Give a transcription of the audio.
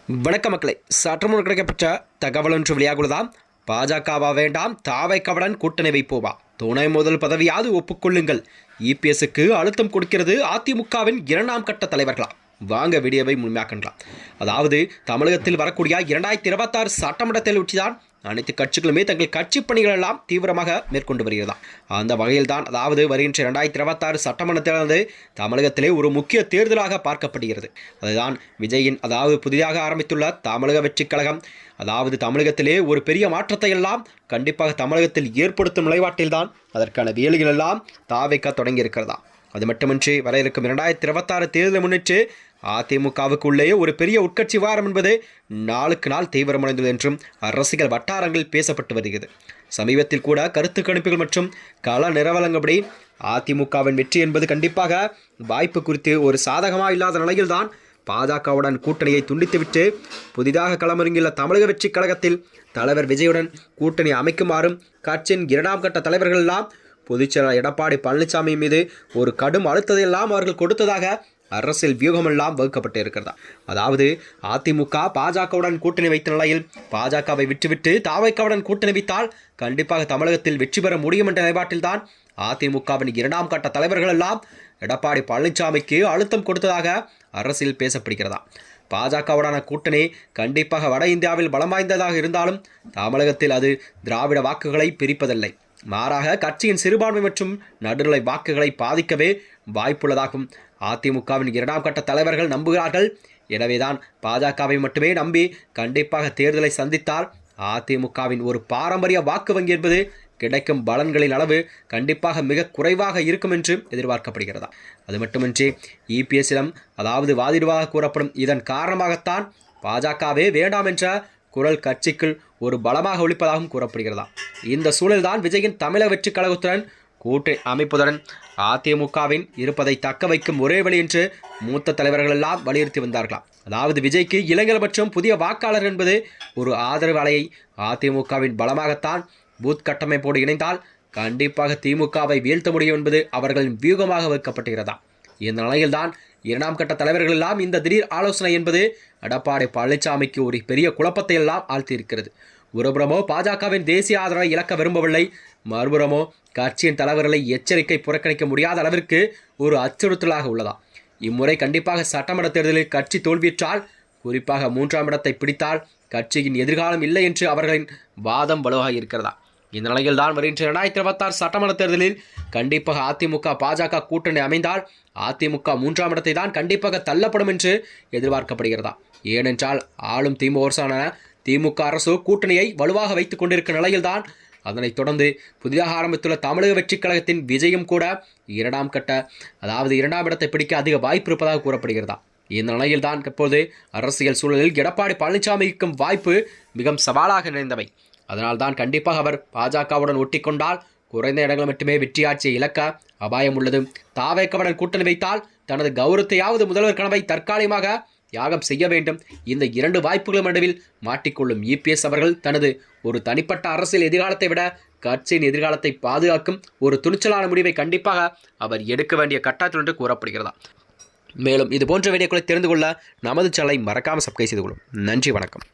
வணக்க மக்களே, சற்று முன் கிடைக்கப்பட்ட தகவல் ஒன்று வெளியாகுள்ளதாம். பாஜகவா வேண்டாம், தாவைக்கவுடன் கூட்டணி வைப்போவா, துணை முதல் பதவியாவது ஒப்புக்கொள்ளுங்கள். இபிஎஸ்க்கு அழுத்தம் கொடுக்கிறது அதிமுகவின் 2ஆம் கட்ட தலைவர்களா? வாங்க வீடியோவை முழுமையாக்கலாம். அதாவது தமிழகத்தில் வரக்கூடிய 2026 சட்டமன்ற தேர்தல் ஒட்டிதான் அனைத்து கட்சிகளுமே தங்கள் கட்சி பணிகள் எல்லாம் தீவிரமாக மேற்கொண்டு வருகிறதா. அந்த வகையில் தான் அதாவது வருகின்ற 2026 சட்டமன்ற தேர்தல் தமிழகத்திலே ஒரு முக்கிய தேர்தலாக பார்க்கப்படுகிறது. அதுதான் விஜயின் அதாவது புதிதாக ஆரம்பித்துள்ள தமிழக வெற்றி கழகம். அதாவது தமிழகத்திலே ஒரு பெரிய மாற்றத்தை எல்லாம் கண்டிப்பாக தமிழகத்தில் ஏற்படுத்தும் நிலைப்பாட்டில்தான் அதற்கான வேலைகள் எல்லாம் தாவைக்க தொடங்கி இருக்கிறதா. அது மட்டுமின்றி வர இருக்கும் 2026 தேர்தலை முன்னிட்டு அதிமுகவுக்குள்ளேயே ஒரு பெரிய உட்கட்சி வாரம் என்பது நாளுக்கு நாள் தீவிரமடைந்தது என்றும் அரசியல் வட்டாரங்கள் பேசப்பட்டு வருகிறது. சமீபத்தில் கூட கருத்து கணிப்புகள் மற்றும் கள நிலவரங்கப்படி அதிமுகவின் வெற்றி என்பது கண்டிப்பாக வாய்ப்பு குறித்து ஒரு சாதகமாக இல்லாத நிலையில்தான் பாஜகவுடன் கூட்டணியை துண்டித்துவிட்டு புதிதாக களமிறங்கியுள்ள தமிழக வெற்றி கழகத்தில் தலைவர் விஜயுடன் கூட்டணி அமைக்குமாறும் கட்சியின் 2ஆம் கட்ட தலைவர்கள் எல்லாம் பொதுச்செயலாளர் எடப்பாடி பழனிசாமி மீது ஒரு கடும் அழுத்தத்தையெல்லாம் அவர்கள் கொடுத்ததாக அரசியல் வியூகமெல்லாம் வகுக்கப்பட்டு இருக்கிறதா. அதாவது அதிமுக பாஜகவுடன் கூட்டணி வைத்த நிலையில் பாஜகவை விட்டுவிட்டு தாவைக்கவுடன் கூட்டணி வைத்தால் கண்டிப்பாக தமிழகத்தில் வெற்றி பெற முடியும் என்ற நிலைப்பாட்டில்தான் அதிமுகவின் 2ஆம் கட்ட தலைவர்கள் எல்லாம் எடப்பாடி பழனிசாமிக்கு அழுத்தம் கொடுத்ததாக அரசியல் பேசப்படுகிறதா. பாஜகவுடான கூட்டணி கண்டிப்பாக வட இந்தியாவில் பலம் வாய்ந்ததாக இருந்தாலும் தமிழகத்தில் அது திராவிட வாக்குகளை பிரிப்பதில்லை, மாறாக கட்சியின் சிறுபான்மை மற்றும் நடுநிலை வாக்குகளை பாதிக்கவே வாய்ப்புள்ளதாகும் அதிமுகவின் 2ஆம் கட்ட தலைவர்கள் நம்புகிறார்கள். எனவேதான் பாஜகவை மட்டுமே நம்பி கண்டிப்பாக தேர்தலை சந்தித்தால் அதிமுகவின் ஒரு பாரம்பரிய வாக்கு வங்கி என்பது கிடைக்கும் பலன்களின் அளவு கண்டிப்பாக மிக குறைவாக இருக்கும் என்று எதிர்பார்க்கப்படுகிறதா. அது மட்டுமின்றி இபிஎஸ்ஸிடம் அதாவது வாதிடுவாக கூறப்படும் இதன் காரணமாகத்தான் பாஜகவே வேண்டாம் என்ற குரல் கட்சிக்குள் ஒரு பலமாக ஒழிப்பதாகவும் கூறப்படுகிறதா. இந்த சூழல்தான் விஜயின் தமிழக வெற்றி கழகத்துடன் கூட்டணி அமைப்புடன் அதிமுகவின் இருப்பதை தக்க வைக்கும் ஒரே வழி என்று மூத்த தலைவர்கள் எல்லாம் வலியுறுத்தி வந்தார்களாம். அதாவது விஜய்க்கு இளைஞர் மற்றும் புதிய வாக்காளர் என்பது ஒரு ஆதரவு அலையை அதிமுகவின் பலமாகத்தான் பூத் கட்டமைப்போடு இணைந்தால் கண்டிப்பாக திமுகவை வீழ்த்த முடியும் என்பது அவர்களின் வியூகமாக வைக்கப்பட்டுகிறதா. இந்த நிலையில்தான் 2ஆம் கட்ட தலைவர்கள் எல்லாம் இந்த திடீர் ஆலோசனை என்பது எடப்பாடி பழனிசாமிக்கு ஒரு பெரிய குழப்பத்தை எல்லாம் ஆழ்த்தியிருக்கிறது. ஒருபுறமோ பாஜகவின் தேசிய ஆதரவை இழக்க விரும்பவில்லை, மறுபுறமோ கட்சியின் தலைவர்களை எச்சரிக்கை புறக்கணிக்க முடியாத அளவிற்கு ஒரு அச்சுறுத்தலாக உள்ளதா. இம்முறை கண்டிப்பாக சட்டமன்ற தேர்தலில் கட்சி தோல்வியுற்றால், குறிப்பாக 3ஆம் இடத்தை பிடித்தால் கட்சியின் எதிர்காலம் இல்லை என்று அவர்களின் வாதம் வலுவாக இருக்கிறதா. இந்த நிலையில் தான் வருகின்ற 2026 சட்டமன்ற தேர்தலில் கண்டிப்பாக அதிமுக பாஜக கூட்டணி அமைந்தால் அதிமுக 3ஆம் இடத்தை தான் கண்டிப்பாக தள்ளப்படும் என்று எதிர்பார்க்கப்படுகிறதா. ஏனென்றால் ஆளும் திமுக அரசு கூட்டணியை வலுவாக வைத்துக் கொண்டிருக்கும் நிலையில்தான் அதனைத் தொடர்ந்து புதிதாக ஆரம்பித்துள்ள தமிழக வெற்றி கழகத்தின் விஜயம் கூட 2ஆம் கட்ட அதாவது 2ஆம் இடத்தை பிடிக்க அதிக வாய்ப்பு இருப்பதாக கூறப்படுகிறதா. இந்த நிலையில் தான் இப்போது அரசியல் சூழலில் எடப்பாடி பழனிசாமிக்கும் வாய்ப்பு மிகவும் சவாலாக நிறைந்தவை. அதனால்தான் கண்டிப்பாக அவர் பாஜகவுடன் ஒட்டி கொண்டால் குறைந்த இடங்கள் மட்டுமே வெற்றியாட்சியை இழக்க அபாயம் உள்ளது. தாவேக்கவுடன் கூட்டணி வைத்தால் தனது கௌரவத்தையாவது முதல்வர் கனவை தற்காலிகமாக யாகம் செய்ய வேண்டும். இந்த 2 வாய்ப்புகளும் நடுவில் மாட்டிக்கொள்ளும் இபிஎஸ் அவர்கள் தனது ஒரு தனிப்பட்ட அரசியல் எதிர்காலத்தை விட கட்சியின் எதிர்காலத்தை பாதுகாக்கும் ஒரு துணிச்சலான முடிவை கண்டிப்பாக அவர் எடுக்க வேண்டிய கட்டாயத்தில் என்று கூறப்படுகிறதா. மேலும் இது போன்ற வீடியோக்களை தெரிந்து கொள்ள நமது சேனலை மறக்காமல் சப்ஸ்கிரைப் செய்து கொள்ளும். நன்றி, வணக்கம்.